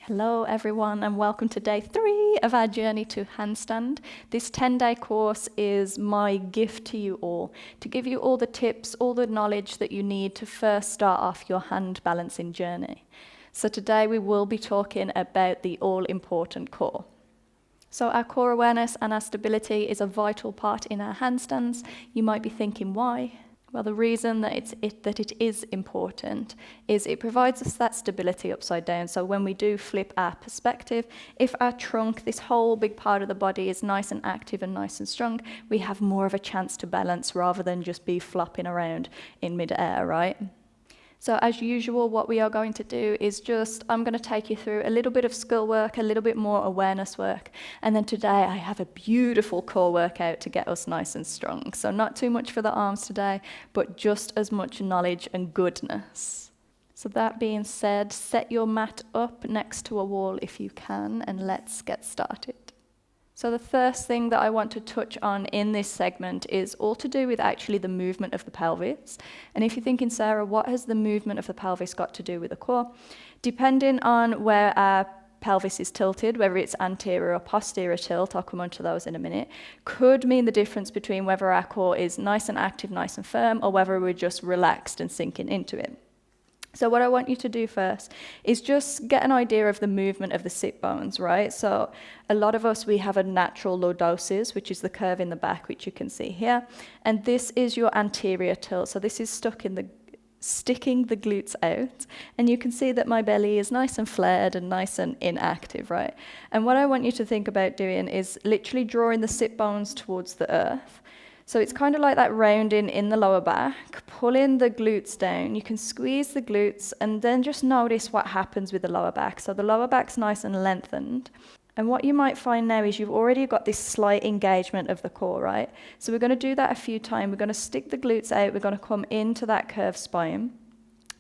Hello everyone and welcome to day 3 of our journey to handstand. This 10-day course is my gift to you all, to give you all the tips, all the knowledge that you need to first start off your hand balancing journey. So today we will be talking about the all-important core. So our core awareness and our stability is a vital part in our handstands. You might be thinking, why? Well, the reason that it is important is it provides us that stability upside down. So when we do flip our perspective, if our trunk, this whole big part of the body, is nice and active and nice and strong, we have more of a chance to balance rather than just be flopping around in midair, right? So as usual, what we are going to do is I'm going to take you through a little bit of skill work, a little bit more awareness work. And then today I have a beautiful core workout to get us nice and strong. So not too much for the arms today, but just as much knowledge and goodness. So that being said, set your mat up next to a wall if you can, and let's get started. So the first thing that I want to touch on in this segment is all to do with actually the movement of the pelvis. And if you're thinking, Sarah, what has the movement of the pelvis got to do with the core? Depending on where our pelvis is tilted, whether it's anterior or posterior tilt, I'll come on to those in a minute, could mean the difference between whether our core is nice and active, nice and firm, or whether we're just relaxed and sinking into it. So what I want you to do first is just get an idea of the movement of the sit bones, right? So a lot of us, we have a natural lordosis, which is the curve in the back, which you can see here. And this is your anterior tilt. So this is sticking the glutes out. And you can see that my belly is nice and flared and nice and inactive, right? And what I want you to think about doing is literally drawing the sit bones towards the earth. So it's kind of like that rounding in the lower back, pulling the glutes down. You can squeeze the glutes and then just notice what happens with the lower back. So the lower back's nice and lengthened. And what you might find now is you've already got this slight engagement of the core, right? So we're going to do that a few times. We're going to stick the glutes out. We're going to come into that curved spine.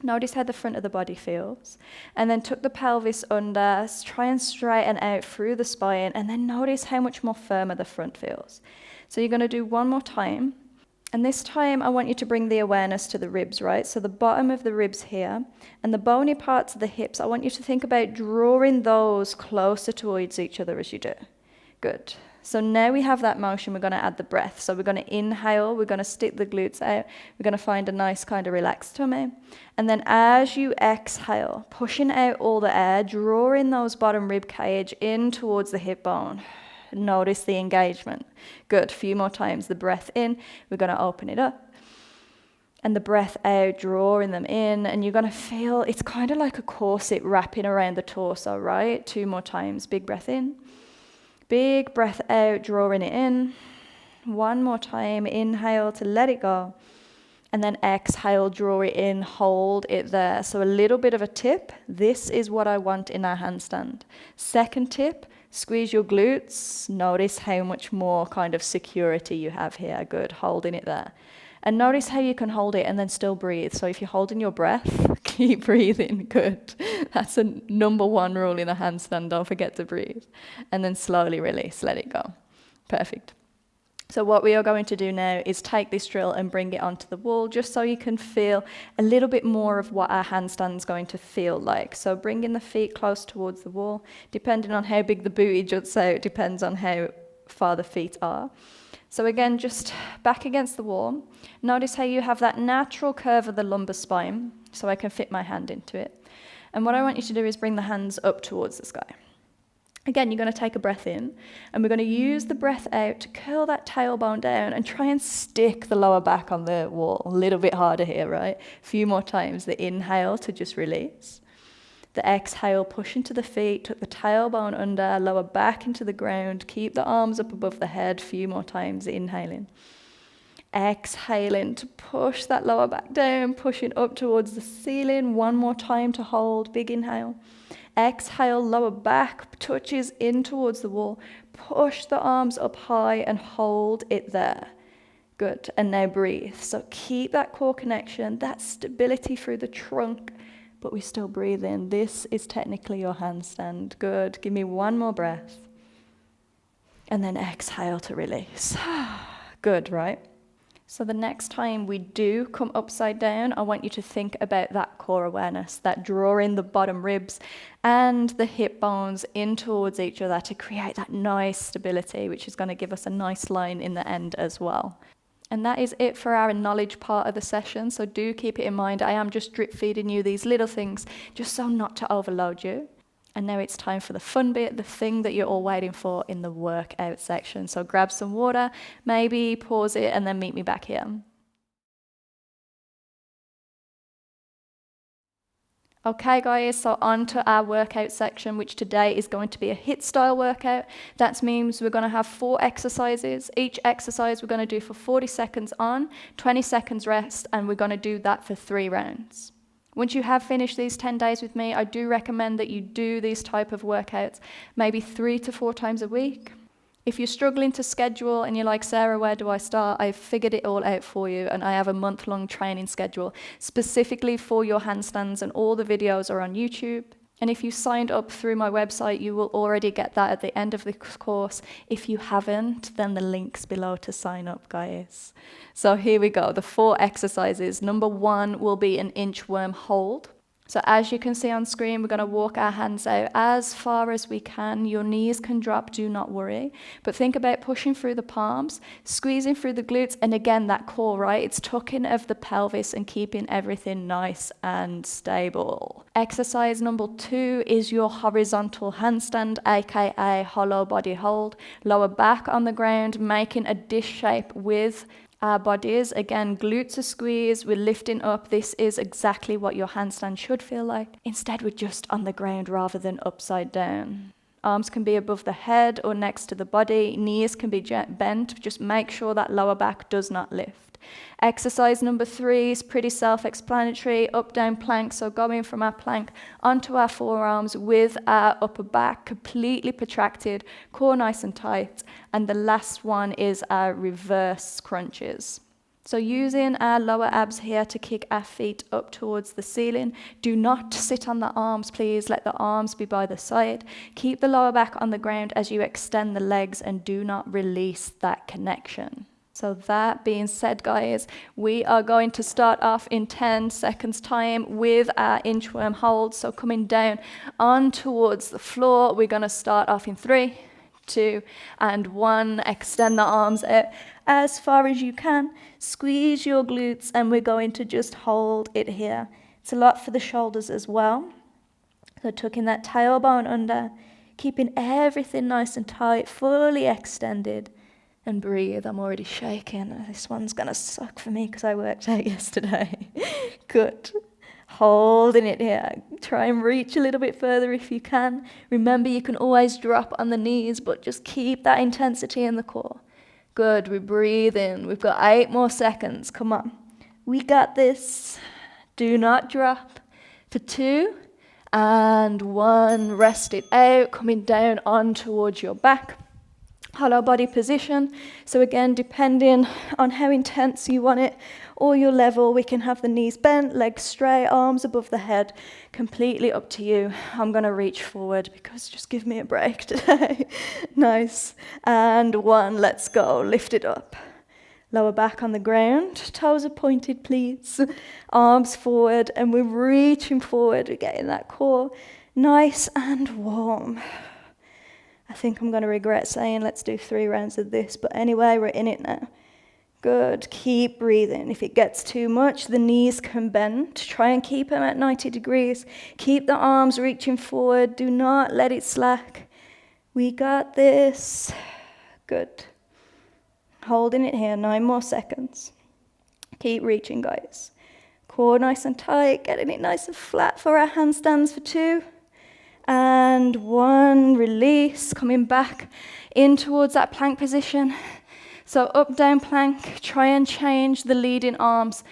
Notice how the front of the body feels. And then tuck the pelvis under, try and straighten out through the spine, and then notice how much more firmer the front feels. So you're going to do one more time. And this time I want you to bring the awareness to the ribs, right? So the bottom of the ribs here and the bony parts of the hips, I want you to think about drawing those closer towards each other as you do. Good. So now we have that motion, we're going to add the breath. So we're going to inhale, we're going to stick the glutes out, we're going to find a nice kind of relaxed tummy. And then as you exhale, pushing out all the air, drawing those bottom rib cage in towards the hip bone. Notice the engagement. Good. A few more times. The breath in, we're going to open it up. And the breath out, drawing them in. And you're going to feel it's kind of like a corset wrapping around the torso, right? 2 more times. Big breath in. Big breath out, drawing it in. 1 more time. Inhale to let it go. And then exhale, draw it in, hold it there. So a little bit of a tip. This is what I want in our handstand. Second tip. Squeeze your glutes. Notice how much more kind of security you have here. Good. Holding it there. And notice how you can hold it and then still breathe. So if you're holding your breath, keep breathing. Good. That's a number 1 rule in a handstand. Don't forget to breathe. And then slowly release. Let it go. Perfect. So what we are going to do now is take this drill and bring it onto the wall just so you can feel a little bit more of what our handstand is going to feel like. So bringing the feet close towards the wall, depending on how big the booty juts out, depends on how far the feet are. So again, just back against the wall. Notice how you have that natural curve of the lumbar spine, so I can fit my hand into it. And what I want you to do is bring the hands up towards the sky. Again, you're going to take a breath in, and we're going to use the breath out to curl that tailbone down and try and stick the lower back on the wall. A little bit harder here, right? A few more times. The inhale to just release. The exhale, push into the feet, tuck the tailbone under, lower back into the ground. Keep the arms up above the head. A few more times, inhaling. Exhaling to push that lower back down, pushing up towards the ceiling. 1 more time to hold. Big inhale. Exhale, lower back touches in towards the wall. Push the arms up high and hold it there. Good. And now breathe. So keep that core connection, that stability through the trunk, but we still breathe in. This is technically your handstand. Good. Give me 1 more breath. And then exhale to release. Good, right? So the next time we do come upside down, I want you to think about that core awareness, that drawing the bottom ribs and the hip bones in towards each other to create that nice stability, which is going to give us a nice line in the end as well. And that is it for our knowledge part of the session. So do keep it in mind. I am just drip feeding you these little things just so not to overload you. And now it's time for the fun bit, the thing that you're all waiting for in the workout section. So grab some water, maybe pause it, and then meet me back here. Okay guys, so on to our workout section, which today is going to be a HIIT style workout. That means we're going to have 4 exercises. Each exercise we're going to do for 40 seconds on, 20 seconds rest, and we're going to do that for 3 rounds. Once you have finished these 10 days with me, I do recommend that you do these type of workouts maybe 3 to 4 times a week. If you're struggling to schedule and you're like, Sarah, where do I start? I've figured it all out for you, and I have a month-long training schedule specifically for your handstands, and all the videos are on YouTube. And if you signed up through my website, you will already get that at the end of the course. If you haven't, then the link's below to sign up, guys. So here we go, the 4 exercises. Number 1 will be an inchworm hold. So as you can see on screen, we're going to walk our hands out as far as we can. Your knees can drop, do not worry. But think about pushing through the palms, squeezing through the glutes, and again, that core, right? It's tucking of the pelvis and keeping everything nice and stable. Exercise number 2 is your horizontal handstand, aka hollow body hold. Lower back on the ground, making a dish shape with our bodies. Again, glutes are squeezed, we're lifting up. This is exactly what your handstand should feel like. Instead, we're just on the ground rather than upside down. Arms can be above the head or next to the body. Knees can be bent. Just make sure that lower back does not lift. Exercise number 3 is pretty self-explanatory. Up, down plank. So going from our plank onto our forearms with our upper back completely protracted, core nice and tight. And the last one is our reverse crunches. So using our lower abs here to kick our feet up towards the ceiling. Do not sit on the arms, please. Let the arms be by the side. Keep the lower back on the ground as you extend the legs, and do not release that connection. So that being said, guys, we are going to start off in 10 seconds time with our inchworm hold. So coming down on towards the floor, we're going to start off in 3, 2, and 1. Extend the arms out as far as you can. Squeeze your glutes, and we're going to just hold it here. It's a lot for the shoulders as well. So tucking that tailbone under, keeping everything nice and tight, fully extended. And breathe. I'm already shaking. This one's going to suck for me because I worked out yesterday. Good. Holding it here. Try and reach a little bit further if you can. Remember, you can always drop on the knees, but just keep that intensity in the core. Good. We breathe in. We've got 8 more seconds. Come on. We got this. Do not drop. For 2 and 1. Rest it out. Coming down on towards your back. Hollow body position. So again, depending on how intense you want it or your level, we can have the knees bent, legs straight, arms above the head, completely up to you. I'm going to reach forward because just give me a break today. Nice. And 1, let's go. Lift it up. Lower back on the ground. Toes are pointed, please. Arms forward, and we're reaching forward. We're getting that core nice and warm. I think I'm going to regret saying let's do 3 rounds of this, but anyway, we're in it now. Good. Keep breathing. If it gets too much, the knees can bend. Try and keep them at 90 degrees. Keep the arms reaching forward. Do not let it slack. We got this. Good. Holding it here. 9 more seconds. Keep reaching, guys. Core nice and tight. Getting it nice and flat for our handstands for 2. And 1, release, coming back in towards that plank position. So up, down plank, try and change the leading arms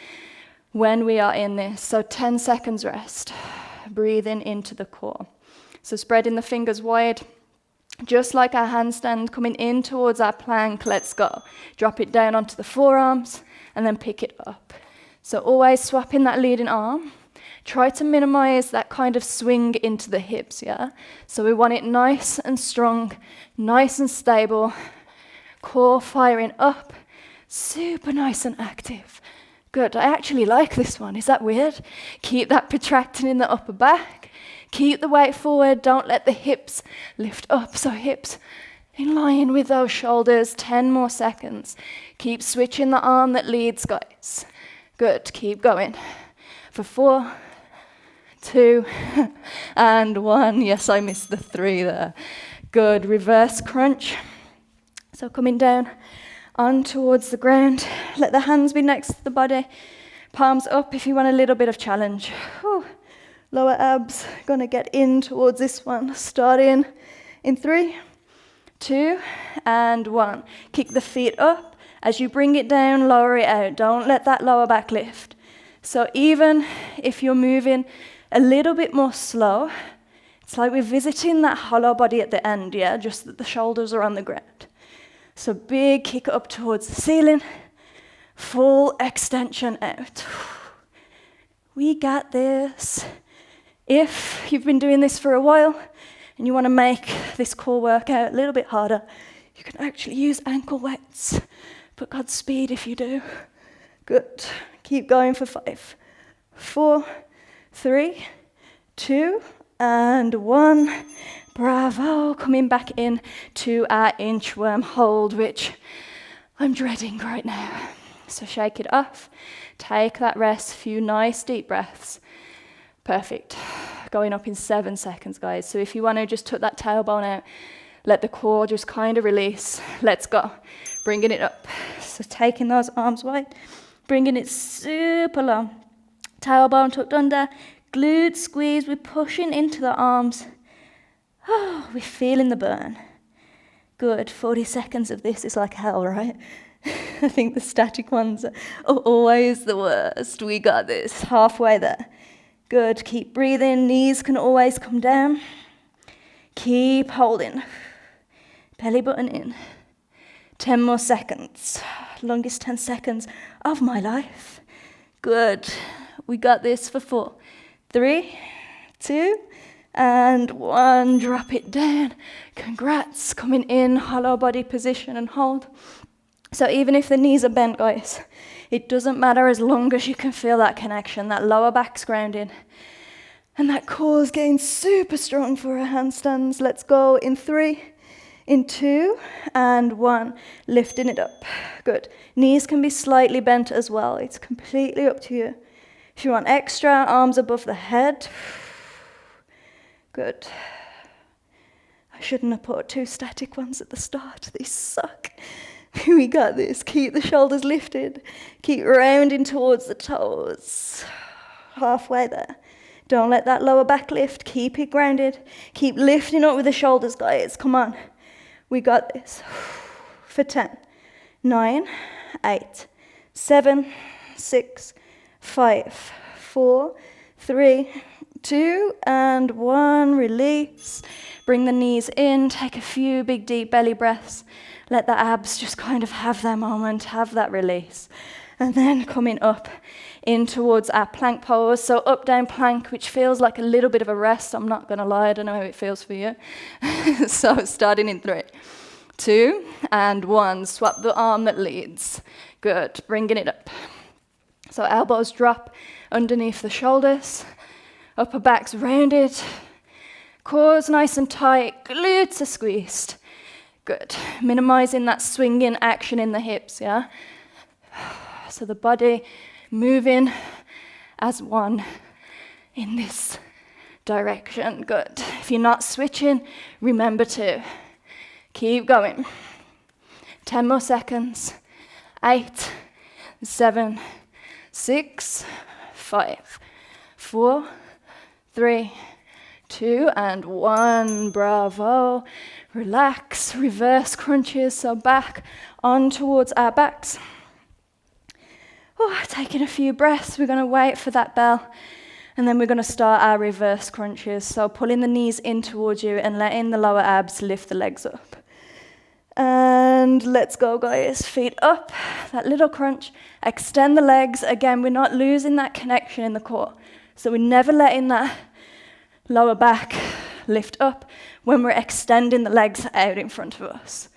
when we are in this. So 10 seconds rest, breathing into the core. So spreading the fingers wide, just like our handstand, coming in towards our plank, let's go. Drop it down onto the forearms and then pick it up. So always swapping that leading arm. Try to minimize that kind of swing into the hips, yeah? So we want it nice and strong, nice and stable. Core firing up. Super nice and active. Good, I actually like this one. Is that weird? Keep that protracting in the upper back. Keep the weight forward. Don't let the hips lift up. So hips in line with those shoulders. 10 more seconds. Keep switching the arm that leads, guys. Good, keep going. For 4, 2, and 1. Yes, I missed the 3 there. Good, reverse crunch. So coming down on towards the ground. Let the hands be next to the body. Palms up if you want a little bit of challenge. Whew. Lower abs, gonna get in towards this one. Starting in 3, 2, and 1. Kick the feet up. As you bring it down, lower it out. Don't let that lower back lift. So even if you're moving a little bit more slow, it's like we're visiting that hollow body at the end, yeah? Just that the shoulders are on the ground. So big kick up towards the ceiling, full extension out. We got this. If you've been doing this for a while and you want to make this core workout a little bit harder, you can actually use ankle weights. But Godspeed if you do. Good. Keep going for 5, 4, 3, 2, and 1. Bravo. Coming back in to our inchworm hold, which I'm dreading right now. So shake it off. Take that rest. Few nice deep breaths. Perfect. Going up in 7 seconds, guys. So if you want to just tuck that tailbone out, let the core just kind of release. Let's go. Bringing it up. So taking those arms wide, bringing it super long. Tailbone tucked under, glutes squeeze. We're pushing into the arms. Oh, we're feeling the burn. Good. 40 seconds of this is like hell, right? I think the static ones are always the worst. We got this. Halfway there. Good. Keep breathing. Knees can always come down. Keep holding. Belly button in. 10 more seconds. Longest 10 seconds of my life. Good. We got this for 4, 3, 2, and 1. Drop it down. Congrats. Coming in, hollow body position and hold. So even if the knees are bent, guys, it doesn't matter as long as you can feel that connection, that lower back's grounding. And that core's getting super strong for our handstands. Let's go in 3, in 2, and 1. Lifting it up. Good. Knees can be slightly bent as well. It's completely up to you. If you want extra, arms above the head. Good. I shouldn't have put 2 static ones at the start. These suck. We got this. Keep the shoulders lifted. Keep rounding towards the toes. Halfway there. Don't let that lower back lift. Keep it grounded. Keep lifting up with the shoulders, guys. Come on. We got this. For 10, 9, 8, 7, 6, 5, 4, 3, 2, and 1. Release. Bring the knees in. Take a few big, deep belly breaths. Let the abs just kind of have their moment, have that release. And then coming up in towards our plank pose. So up, down, plank, which feels like a little bit of a rest. I'm not going to lie, I don't know how it feels for you. So starting in 3, 2, and 1. Swap the arm that leads. Good. Bringing it up. So elbows drop underneath the shoulders. Upper back's rounded. Core's nice and tight. Glutes are squeezed. Good. Minimizing that swinging action in the hips, yeah? So the body moving as one in this direction. Good. If you're not switching, remember to keep going. 10 more seconds. 8, 7, 6, 5, 4, 3, 2, and 1. Bravo. Relax. Reverse crunches. So back on towards our backs. Oh, taking a few breaths. We're going to wait for that bell. And then we're going to start our reverse crunches. So pulling the knees in towards you and letting the lower abs lift the legs up. And let's go, guys. Feet up. That little crunch. Extend the legs. Again, we're not losing that connection in the core. So we're never letting that lower back lift up when we're extending the legs out in front of us.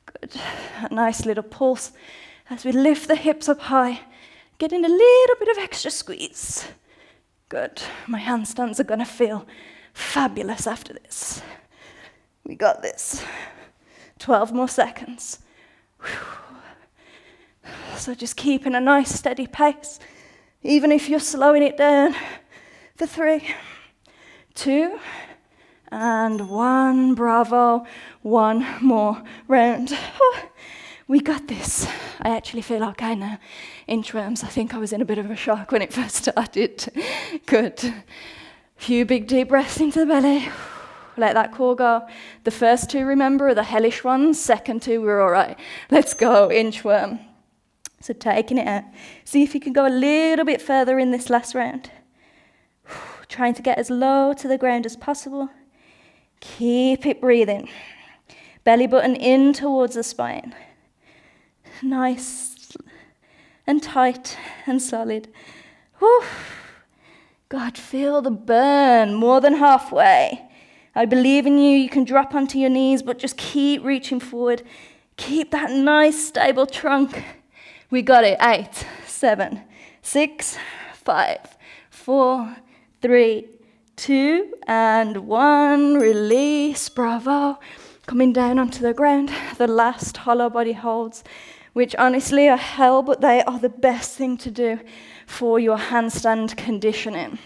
Good. A nice little pulse as we lift the hips up high, getting a little bit of extra squeeze. Good. My handstands are going to feel fabulous after this. We got this. 12 more seconds. Whew. So just keeping a nice steady pace, even if you're slowing it down for 3, 2, and 1. Bravo. 1 more round. We got this. I actually feel okay now. Inchworms, I think I was in a bit of a shock when it first started. Good. Few big deep breaths into the belly. Let that core go. The first 2, remember, are the hellish ones. Second 2, we're all right. Let's go, inchworm. So taking it out. See if you can go a little bit further in this last round. Trying to get as low to the ground as possible. Keep it breathing. Belly button in towards the spine. Nice and tight and solid. Whew. God, feel the burn. More than halfway. I believe in you. You can drop onto your knees, but just keep reaching forward. Keep that nice, stable trunk. We got it. 8, 7, 6, 5, 4, 3, 2, and 1. Release. Bravo. Coming down onto the ground. The last hollow body holds, which honestly are hell, but they are the best thing to do for your handstand conditioning.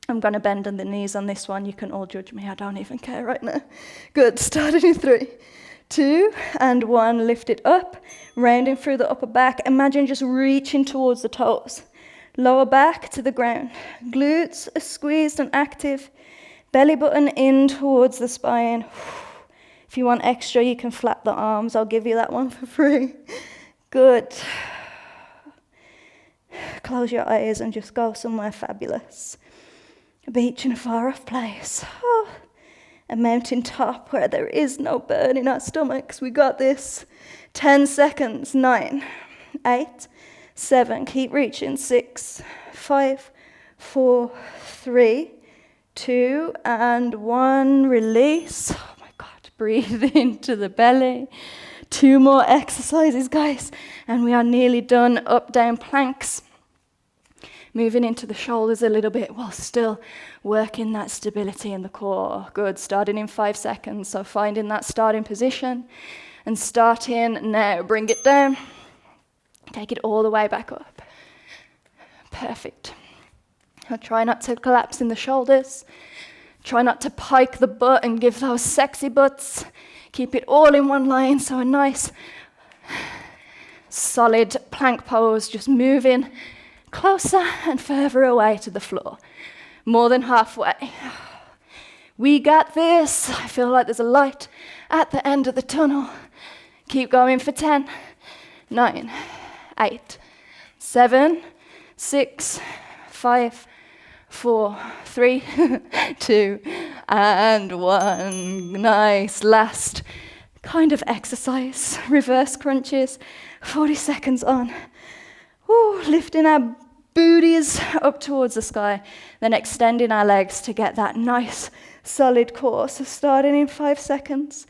I'm going to bend on the knees on this one. You can all judge me. I don't even care right now. Good. Starting in 3, 2, and 1. Lift it up. Rounding through the upper back. Imagine just reaching towards the toes. Lower back to the ground. Glutes are squeezed and active. Belly button in towards the spine. If you want extra, you can flap the arms. I'll give you that one for free. Good. Close your eyes and just go somewhere fabulous. A beach in a far-off place. Oh, a mountain top where there is no burn in our stomachs. We got this. 10 seconds. 9, 8, 7. Keep reaching. 6, 5, 4, 3, 2, and 1. Release. Oh my God. Breathe into the belly. 2 more exercises, guys, and we are nearly done. Up, down planks. Moving into the shoulders a little bit while still working that stability in the core. Good. Starting in 5 seconds. So finding that starting position and starting now. Bring it down. Take it all the way back up. Perfect. Now try not to collapse in the shoulders. Try not to pike the butt and give those sexy butts. Keep it all in one line, so a nice solid plank pose, just moving closer and further away to the floor. More than halfway. We got this. I feel like there's a light at the end of the tunnel. Keep going for 10, 9, 8, 7, 6, 5, 4, 3, 2, and 1. Nice. Last kind of exercise. Reverse crunches. 40 seconds on. Woo, lifting our booties up towards the sky. Then extending our legs to get that nice solid core. So starting in 5 seconds.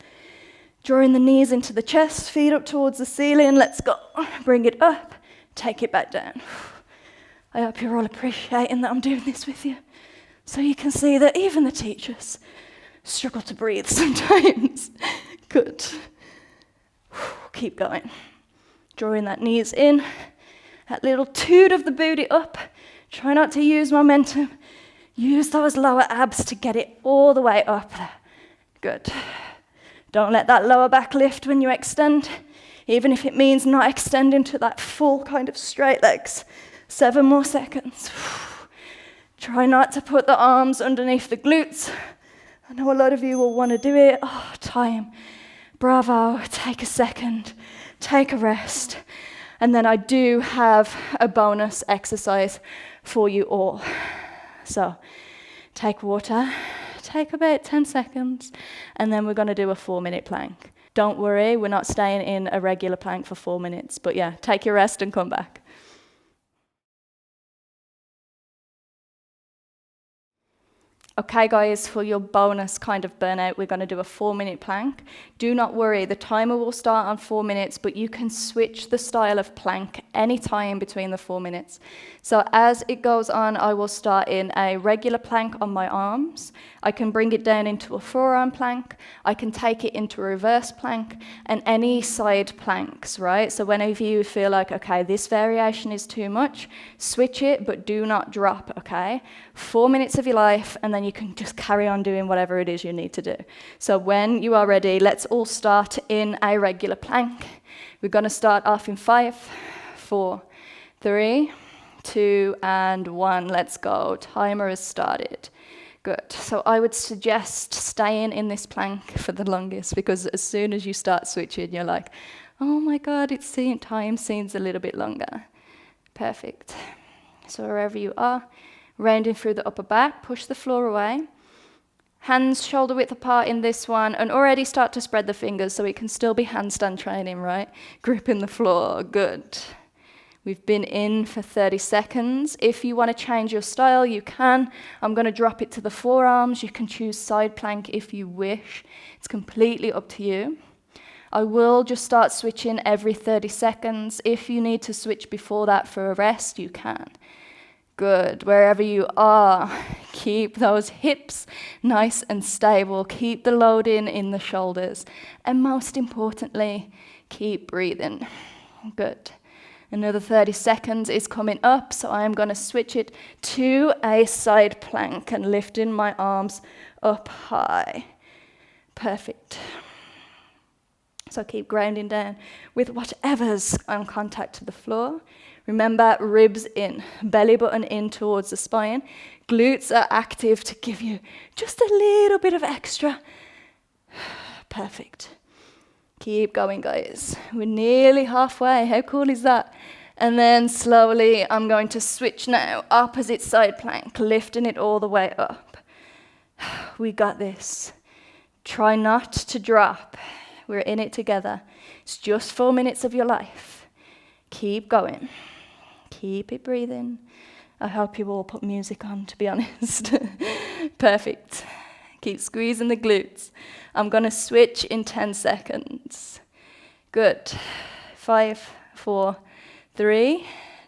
Drawing the knees into the chest. Feet up towards the ceiling. Let's go. Bring it up. Take it back down. I hope you're all appreciating that I'm doing this with you. So you can see that even the teachers struggle to breathe sometimes. Good. Keep going. Drawing that knees in. That little toot of the booty up. Try not to use momentum. Use those lower abs to get it all the way up there. Good. Don't let that lower back lift when you extend, even if it means not extending to that full kind of straight legs. 7 more seconds. Try not to put the arms underneath the glutes. I know a lot of you will want to do it. Oh, time. Bravo. Take a second. Take a rest. And then I do have a bonus exercise for you all. So take water. Take about 10 seconds. And then we're going to do a 4-minute plank. Don't worry, we're not staying in a regular plank for 4 minutes. But yeah, take your rest and come back. Okay guys, for your bonus kind of burnout, we're going to do a 4-minute plank. Do not worry, the timer will start on 4 minutes, but you can switch the style of plank anytime between the 4 minutes. So as it goes on, I will start in a regular plank on my arms. I can bring it down into a forearm plank. I can take it into a reverse plank and any side planks, right? So whenever you feel like, okay, this variation is too much, switch it, but do not drop, okay? 4 minutes of your life, and then you can just carry on doing whatever it is you need to do. So when you are ready, let's all start in a regular plank. We're going to start off in 5, 4, 3, 2, and 1. Let's go. Timer has started. Good. So I would suggest staying in this plank for the longest, because as soon as you start switching, you're like, oh my God, time seems a little bit longer. Perfect. So wherever you are, rounding through the upper back, push the floor away. Hands shoulder width apart in this one, and already start to spread the fingers so it can still be handstand training, right? Gripping the floor, good. We've been in for 30 seconds. If you want to change your style, you can. I'm going to drop it to the forearms. You can choose side plank if you wish. It's completely up to you. I will just start switching every 30 seconds. If you need to switch before that for a rest, you can. Good. Wherever you are, keep those hips nice and stable. Keep the load in the shoulders. And most importantly, keep breathing. Good. Another 30 seconds is coming up, so I am going to switch it to a side plank and lifting my arms up high. Perfect. So keep grounding down with whatever's on contact to the floor. Remember, ribs in, belly button in towards the spine. Glutes are active to give you just a little bit of extra. Perfect. Keep going, guys. We're nearly halfway. How cool is that? And then slowly, I'm going to switch now. Opposite side plank, lifting it all the way up. We got this. Try not to drop. We're in it together. It's just 4 minutes of your life. Keep going. Keep it breathing. I hope you all put music on, to be honest. Perfect. Keep squeezing the glutes. I'm going to switch in 10 seconds. Good. 5, 4, 3,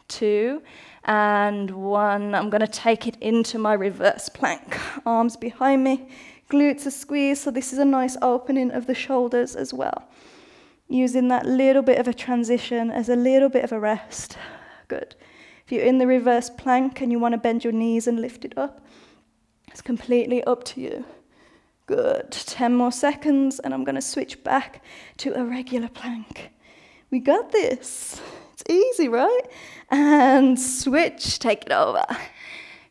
2, and 1. I'm going to take it into my reverse plank. Arms behind me. Glutes are squeezed, so this is a nice opening of the shoulders as well. Using that little bit of a transition as a little bit of a rest. Good. If you're in the reverse plank and you want to bend your knees and lift it up, it's completely up to you. Good. 10 more seconds, and I'm going to switch back to a regular plank. We got this. It's easy, right? And switch. Take it over.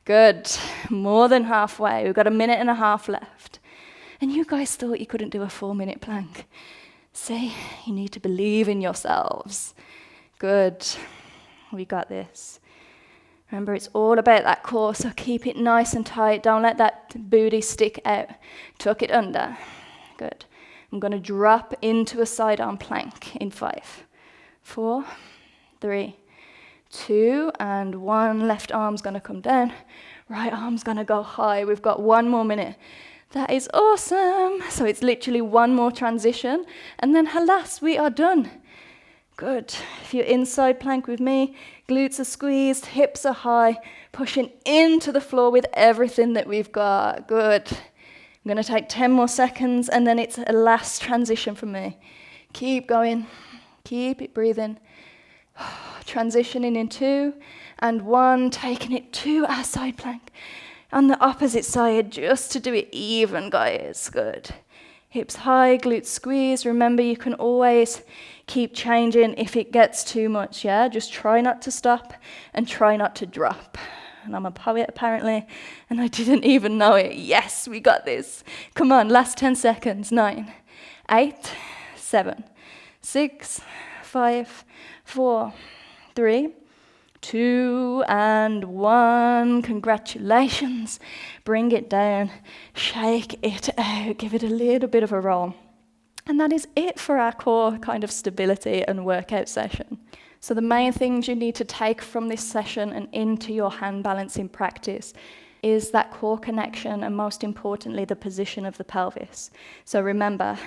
Good. More than halfway. We've got a minute and a half left. And you guys thought you couldn't do a 4-minute plank. See, you need to believe in yourselves. Good. We got this. Remember, it's all about that core, so keep it nice and tight. Don't let that booty stick out. Tuck it under. Good. I'm going to drop into a side arm plank in 5, 4, 3, 2, and 1. Left arm's going to come down. Right arm's going to go high. We've got 1 more minute. That is awesome. So it's literally 1 more transition, and then halas, we are done. Good. If you're inside plank with me, glutes are squeezed, hips are high, pushing into the floor with everything that we've got. Good. I'm going to take 10 more seconds, and then it's a last transition for me. Keep going. Keep it breathing. Transitioning in 2 and 1, taking it to our side plank. On the opposite side, just to do it even, guys. Good. Hips high, glutes squeeze. Remember, you can always keep changing if it gets too much, yeah? Just try not to stop and try not to drop. And I'm a poet, apparently, and I didn't even know it. Yes, we got this. Come on, last 10 seconds. 9, 8, 7, 6, 5, 4, 3, 2, and 1. Congratulations. Bring it down. Shake it out. Give it a little bit of a roll. And that is it for our core kind of stability and workout session. So the main things you need to take from this session and into your hand balancing practice is that core connection, and most importantly, the position of the pelvis. So remember,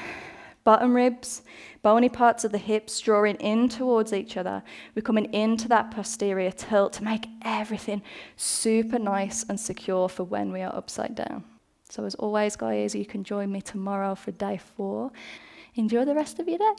bottom ribs, bony parts of the hips drawing in towards each other. We're coming into that posterior tilt to make everything super nice and secure for when we are upside down. So as always, guys, you can join me tomorrow for day 4. Enjoy the rest of your day.